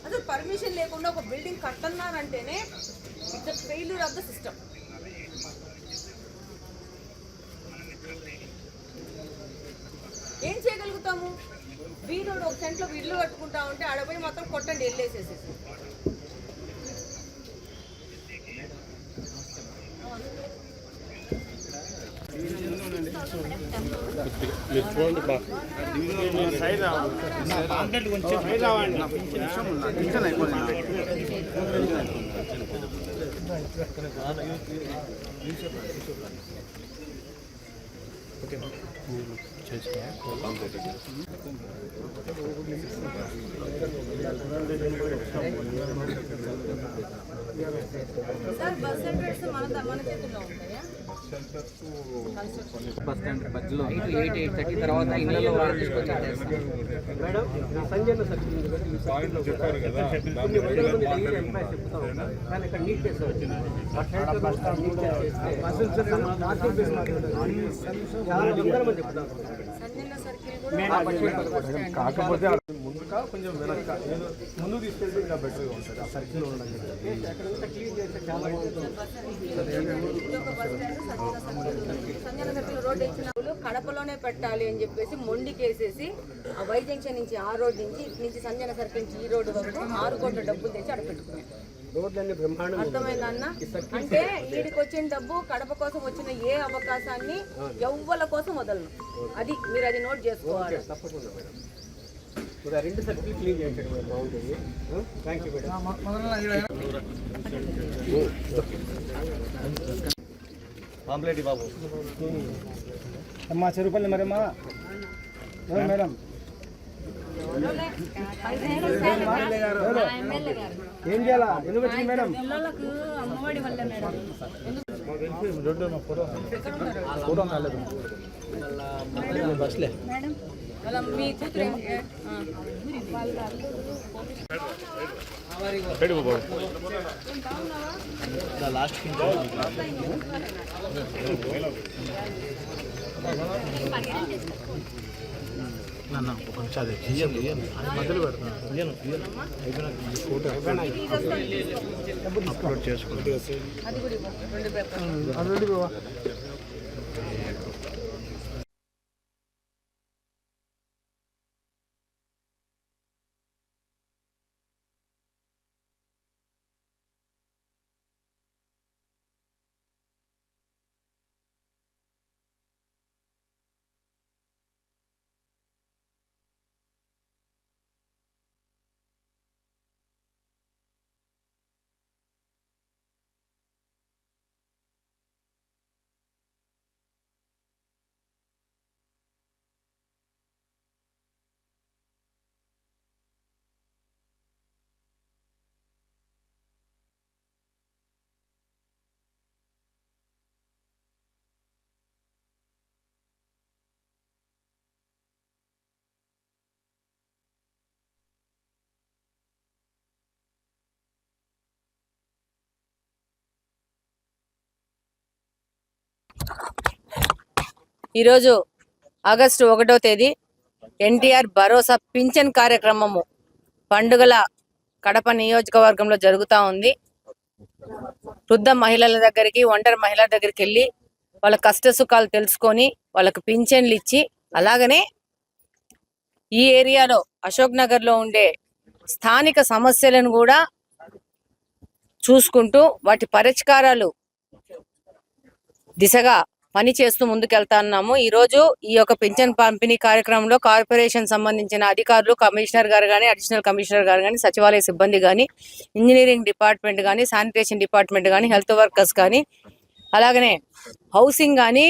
అసలు పర్మిషన్ లేకుండా ఒక బిల్డింగ్ కట్టన్నారంటేనే it's failure of the system. ఏం చేయగలుగుతాము? వీడు ఒక సెంట్లో ఇల్లు కట్టుకుంటా ఉంటే ఆడపోయి మొత్తం కొట్టండి వెళ్ళేసేసేసి. సార్ బస్ సెంటర్స్ మన చేతుల్లో ఉంటాయా? బస్ స్టాండ్ మధ్యలో 8:30 తర్వాత ఇళ్ళలో తీసుకొచ్చి మేడం సంజయ్ చెప్పారు కదా కానీ ఇక్కడ నీట్ చేస్తారు. కాకపోతే ముందుక కొంచెం వెనక ముందు తీసుకెళ్తే ఇంకా బెటర్గా ఉంటుంది. ఆ సర్కిల్ ఉండడం రోడ్ ఇచ్చిన కడపలోనే పెట్టాలి అని చెప్పేసి మొండికేసేసి ఆ వై జంక్షన్ నుంచి ఆ రోడ్ నుంచి నుంచి సంజన సర్కిల్ నుంచి ఈ రోడ్డు వరకు 6 కోట్ల డబ్బులు తెచ్చి అక్కడ పెట్టుకున్నాం. అర్థమైందన్న? అంటే వీడికి వచ్చిన డబ్బు కడప కోసం వచ్చిన ఏ అవకాశాన్ని ఎవ్వల కోసం వదలను. అది మీరు అది నోట్ చేసుకోవాలి. తప్పకుండా మేడం. రెండు సర్కిల్ క్లీన్ చేయండి బాగుంటుంది. Thank you madam. పాంప్లెట్ బాబు అమ్మా చెరుపల్లి మరమ్మా మేడం ఏం చేయాలా? ఎందుకు వచ్చింది మేడం? ఫోటో కాలేదు బస్లే మీ కూతురు లాస్ట్ కొంచెం మధ్యలో పెడతాను ఫోటో అప్లోడ్ చేసుకుంటే ఈరోజు ఆగస్టు 1వ తేదీ ఎన్టీఆర్ భరోసా పింఛన్ కార్యక్రమము పండుగల కడప నియోజకవర్గంలో జరుగుతూ ఉంది. వృద్ధ మహిళల దగ్గరికి, ఒంటరి మహిళల దగ్గరికి వెళ్ళి వాళ్ళ కష్ట సుఖాలు తెలుసుకొని వాళ్ళకు పింఛన్లు ఇచ్చి, అలాగనే ఈ ఏరియాలో అశోక్ నగర్లో ఉండే స్థానిక సమస్యలను కూడా చూసుకుంటూ వాటి పరిష్కారాలు దిశగా పని చేస్తూ ముందుకెళ్తున్నాము. ఈ రోజు ఈ యొక్క పింఛన్ పంపిణీ కార్యక్రమంలో కార్పొరేషన్ సంబంధించిన అధికారులు, కమిషనర్ గారు కానీ, అడిషనల్ కమిషనర్ గారు కానీ, సచివాలయ సిబ్బంది కానీ, ఇంజనీరింగ్ డిపార్ట్మెంట్ కానీ, శానిటేషన్ డిపార్ట్మెంట్ కానీ, హెల్త్ వర్కర్స్ కానీ, అలాగనే హౌసింగ్ కానీ,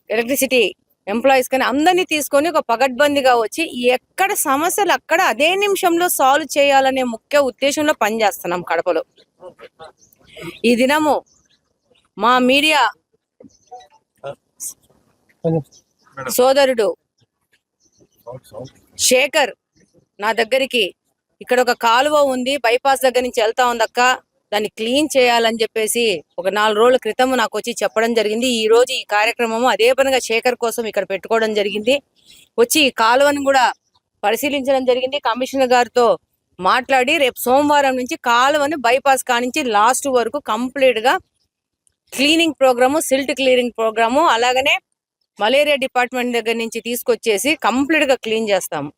ఎలక్ట్రిసిటీ ఎంప్లాయీస్ కానీ అందరినీ తీసుకొని ఒక పగడ్బందీగా వచ్చి ఎక్కడ సమస్యలు అక్కడ అదే నిమిషంలో సాల్వ్ చేయాలనే ముఖ్య ఉద్దేశంలో పనిచేస్తున్నాం కడపలో. ఈ దినము మా మీడియా సోదరుడు శేఖర్ నా దగ్గరికి ఇక్కడ ఒక కాలువ ఉంది, బైపాస్ దగ్గర నుంచి వెళ్తా ఉందక్క, దాన్ని క్లీన్ చేయాలని చెప్పేసి ఒక 4 రోజుల క్రితం నాకు వచ్చి చెప్పడం జరిగింది. ఈ రోజు ఈ కార్యక్రమము అదే పనిగా శేఖర్ కోసం ఇక్కడ పెట్టుకోవడం జరిగింది. వచ్చి ఈ కాలువను కూడా పరిశీలించడం జరిగింది. కమిషనర్ గారితో మాట్లాడి రేపు సోమవారం నుంచి కాలువని బైపాస్ కానించి లాస్ట్ వరకు కంప్లీట్ గా cleaning programme, silt cleaning programme, అలాగనే మలేరియా డిపార్ట్మెంట్ దగ్గర నుంచి తీసుకొచ్చేసి కంప్లీట్ గా క్లీన్ చేస్తాము.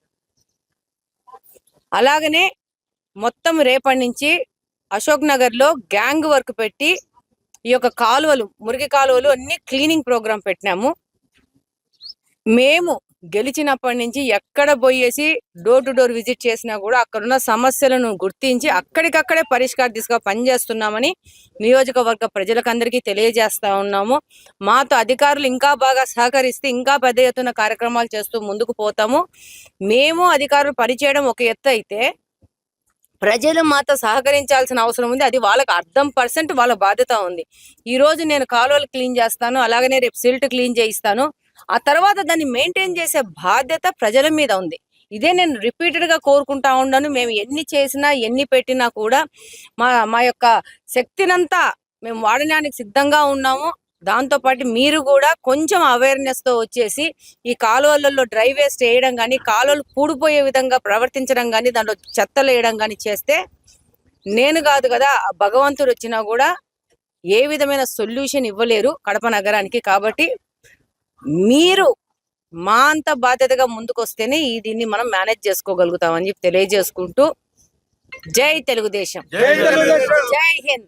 అలాగనే మొత్తం రేపటి నుంచి అశోక్ నగర్ లో గ్యాంగ్ వర్క్ పెట్టి ఈ యొక్క కాలువలు, మురికి కాలువలు అన్ని క్లీనింగ్ ప్రోగ్రామ్ పెట్టినాము. మేము గెలిచినప్పటి నుంచి ఎక్కడ పోయేసి డోర్ టు డోర్ విజిట్ చేసినా కూడా అక్కడున్న సమస్యలను గుర్తించి అక్కడికక్కడే పరిష్కార దిశగా పనిచేస్తున్నామని నియోజకవర్గ ప్రజలకందరికీ తెలియజేస్తా ఉన్నాము. మాతో అధికారులు ఇంకా బాగా సహకరిస్తే ఇంకా పెద్ద ఎత్తున కార్యక్రమాలు చేస్తూ ముందుకు పోతాము. మేము అధికారులు పనిచేయడం ఒక ఎత్తు అయితే ప్రజలు మాతో సహకరించాల్సిన అవసరం ఉంది. అది వాళ్ళకి 100% వాళ్ళ బాధ్యత ఉంది. ఈ రోజు నేను కాలువలు క్లీన్ చేస్తాను, అలాగనే రేపు సిల్ట్ క్లీన్ చేయిస్తాను. ఆ తర్వాత దాన్ని మెయింటైన్ చేసే బాధ్యత ప్రజల మీద ఉంది. ఇదే నేను రిపీటెడ్ గా కోరుకుంటా ఉన్నాను. మేము ఎన్ని చేసినా ఎన్ని పెట్టినా కూడా మా యొక్క శక్తినంతా మేము వాడడానికి సిద్ధంగా ఉన్నాము. దాంతో పాటు మీరు కూడా కొంచెం అవేర్నెస్ తో వచ్చేసి ఈ కాలువలలో డ్రై వేస్ట్ వేయడం కానీ, కాలువలు పూడిపోయే విధంగా ప్రవర్తించడం కానీ, దాంట్లో చెత్తలు వేయడం కానీ చేస్తే నేను కాదు కదా, ఆ భగవంతుడు వచ్చినా కూడా ఏ విధమైన సొల్యూషన్ ఇవ్వలేరు కడప నగరానికి. కాబట్టి మీరు మా అంత బాధ్యతగా ముందుకు వస్తేనే దీన్ని మనం మేనేజ్ చేసుకోగలుగుతామని చెప్పి తెలియజేసుకుంటూ జై తెలుగుదేశం, జై హింద్.